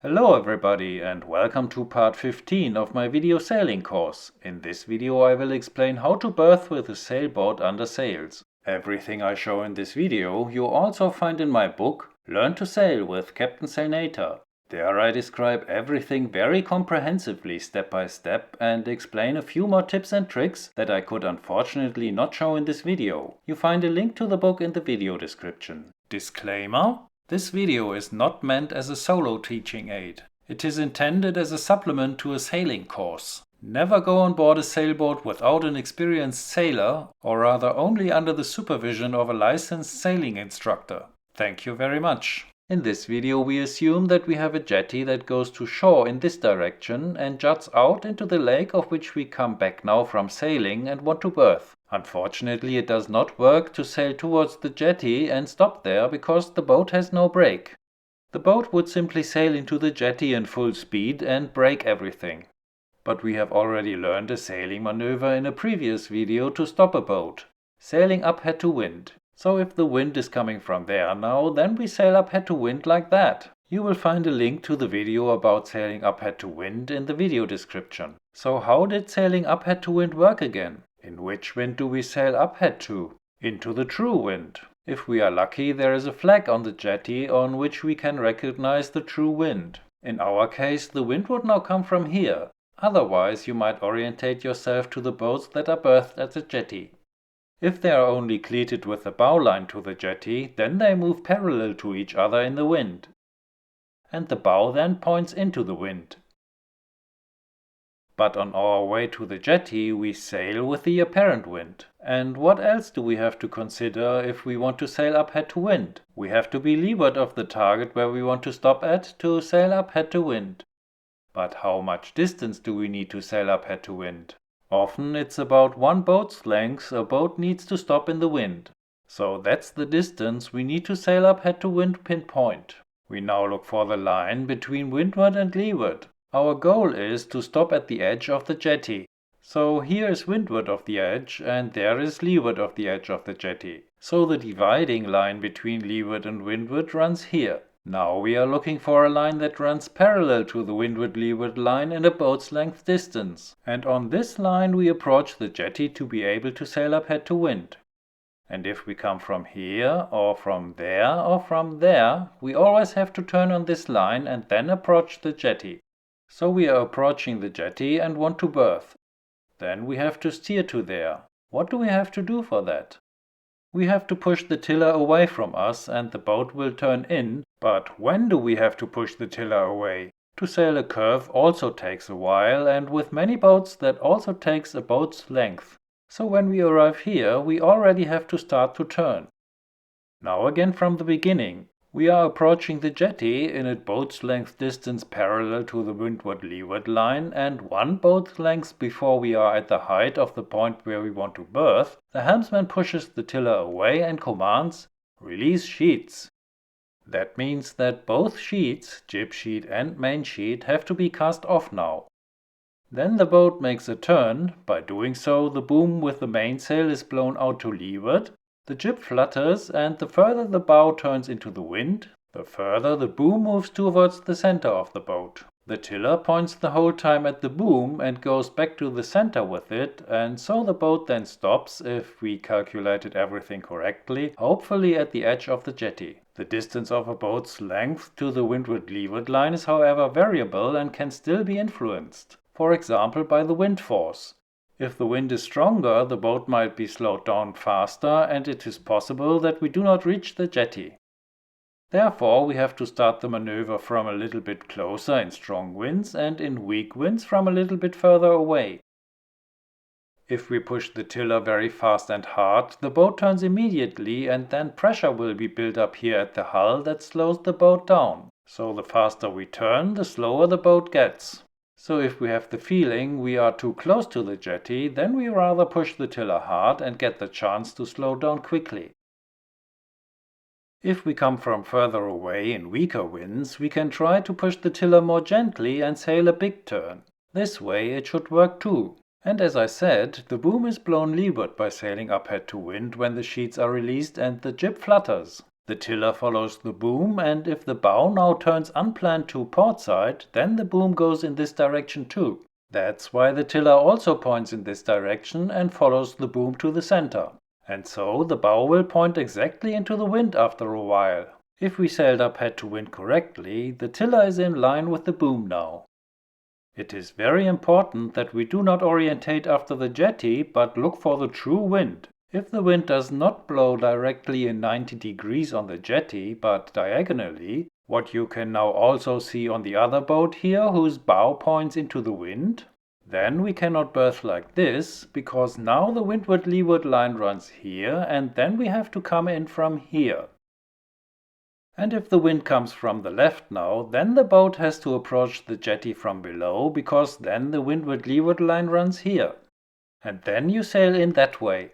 Hello everybody and welcome to part 15 of my video sailing course. In this video I will explain how to berth with a sailboat under sails. Everything I show in this video you also find in my book, Learn to Sail with Captain Sailnator. There I describe everything very comprehensively step by step and explain a few more tips and tricks that I could unfortunately not show in this video. You find a link to the book in the video description. Disclaimer: this video is not meant as a solo teaching aid. It is intended as a supplement to a sailing course. Never go on board a sailboat without an experienced sailor, or rather only under the supervision of a licensed sailing instructor. Thank you very much. In this video we assume that we have a jetty that goes to shore in this direction and juts out into the lake of which we come back now from sailing and want to berth. Unfortunately, it does not work to sail towards the jetty and stop there because the boat has no brake. The boat would simply sail into the jetty in full speed and break everything. But we have already learned a sailing maneuver in a previous video to stop a boat, sailing up head to wind. So if the wind is coming from there now, then we sail up head to wind like that. You will find a link to the video about sailing up head to wind in the video description. So how did sailing up head to wind work again? In which wind do we sail up head to? Into the true wind. If we are lucky, there is a flag on the jetty on which we can recognize the true wind. In our case, the wind would now come from here. Otherwise, you might orientate yourself to the boats that are berthed at the jetty. If they are only cleated with the bow line to the jetty, then they move parallel to each other in the wind. And the bow then points into the wind. But on our way to the jetty we sail with the apparent wind. And what else do we have to consider if we want to sail up head to wind? We have to be leeward of the target where we want to stop at to sail up head to wind. But how much distance do we need to sail up head to wind? Often it's about one boat's length a boat needs to stop in the wind. So that's the distance we need to sail up head to wind pinpoint. We now look for the line between windward and leeward. Our goal is to stop at the edge of the jetty. So here is windward of the edge and there is leeward of the edge of the jetty. So the dividing line between leeward and windward runs here. Now we are looking for a line that runs parallel to the windward-leeward line in a boat's length distance. And on this line we approach the jetty to be able to sail up head to wind. And if we come from here, or from there, or from there, we always have to turn on this line and then approach the jetty. So we are approaching the jetty and want to berth. Then we have to steer to there. What do we have to do for that? We have to push the tiller away from us and the boat will turn in, but when do we have to push the tiller away? To sail a curve also takes a while, and with many boats that also takes a boat's length. So when we arrive here, we already have to start to turn. Now again from the beginning. We are approaching the jetty in a boat's length distance parallel to the windward-leeward line, and one boat's length before we are at the height of the point where we want to berth, the helmsman pushes the tiller away and commands, "Release sheets." That means that both sheets, jib sheet and main sheet, have to be cast off now. Then the boat makes a turn. By doing so, the boom with the mainsail is blown out to leeward. The jib flutters, and the further the bow turns into the wind, the further the boom moves towards the center of the boat. The tiller points the whole time at the boom and goes back to the center with it, and so the boat then stops, if we calculated everything correctly, hopefully at the edge of the jetty. The distance of a boat's length to the windward-leeward line is however variable and can still be influenced, for example by the wind force. If the wind is stronger, the boat might be slowed down faster and it is possible that we do not reach the jetty. Therefore, we have to start the maneuver from a little bit closer in strong winds and in weak winds from a little bit further away. If we push the tiller very fast and hard, the boat turns immediately and then pressure will be built up here at the hull that slows the boat down. So the faster we turn, the slower the boat gets. So if we have the feeling we are too close to the jetty, then we rather push the tiller hard and get the chance to slow down quickly. If we come from further away in weaker winds, we can try to push the tiller more gently and sail a big turn. This way it should work too. And as I said, the boom is blown leeward by sailing up head to wind when the sheets are released and the jib flutters. The tiller follows the boom, and if the bow now turns unplanned to port side, then the boom goes in this direction too. That's why the tiller also points in this direction and follows the boom to the center. And so the bow will point exactly into the wind after a while. If we sailed up head to wind correctly, the tiller is in line with the boom now. It is very important that we do not orientate after the jetty, but look for the true wind. If the wind does not blow directly in 90 degrees on the jetty, but diagonally, what you can now also see on the other boat here, whose bow points into the wind, then we cannot berth like this, because now the windward-leeward line runs here, and then we have to come in from here. And if the wind comes from the left now, then the boat has to approach the jetty from below, because then the windward-leeward line runs here. And then you sail in that way.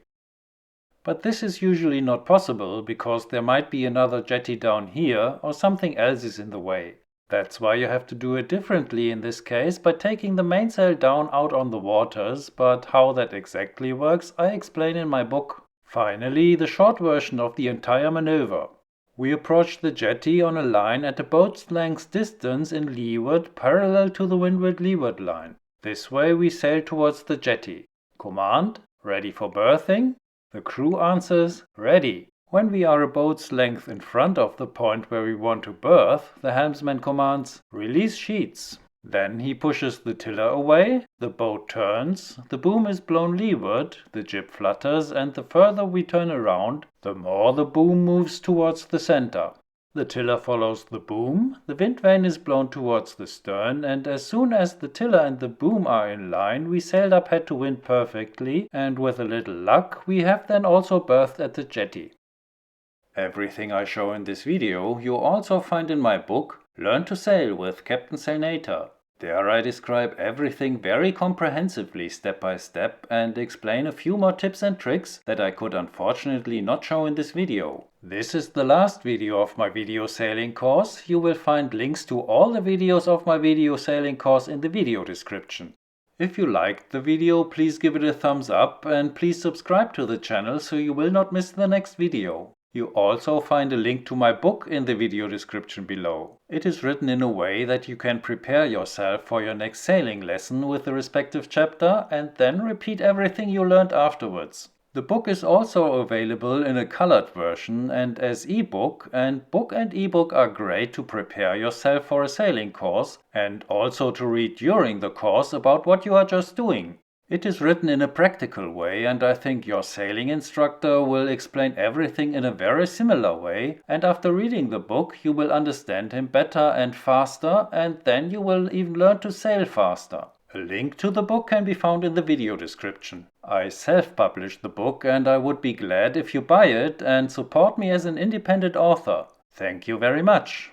But this is usually not possible, because there might be another jetty down here, or something else is in the way. That's why you have to do it differently in this case, by taking the mainsail down out on the waters, but how that exactly works I explain in my book. Finally, the short version of the entire maneuver. We approach the jetty on a line at a boat's length distance in leeward parallel to the windward-leeward line. This way we sail towards the jetty. Command, ready for berthing? The crew answers, ready. When we are a boat's length in front of the point where we want to berth, the helmsman commands, release sheets. Then he pushes the tiller away, the boat turns, the boom is blown leeward, the jib flutters, and the further we turn around, the more the boom moves towards the center. The tiller follows the boom, the wind vane is blown towards the stern, and as soon as the tiller and the boom are in line, we sailed up head to wind perfectly, and with a little luck, we have then also berthed at the jetty. Everything I show in this video you also find in my book, Learn to Sail with Captain Sailnator. There I describe everything very comprehensively step by step and explain a few more tips and tricks that I could unfortunately not show in this video. This is the last video of my video sailing course. You will find links to all the videos of my video sailing course in the video description. If you liked the video, please give it a thumbs up and please subscribe to the channel so you will not miss the next video. You also find a link to my book in the video description below. It is written in a way that you can prepare yourself for your next sailing lesson with the respective chapter and then repeat everything you learned afterwards. The book is also available in a colored version and as ebook, and book and ebook are great to prepare yourself for a sailing course and also to read during the course about what you are just doing. It is written in a practical way, and I think your sailing instructor will explain everything in a very similar way, and after reading the book you will understand him better and faster, and then you will even learn to sail faster. A link to the book can be found in the video description. I self-published the book and I would be glad if you buy it and support me as an independent author. Thank you very much.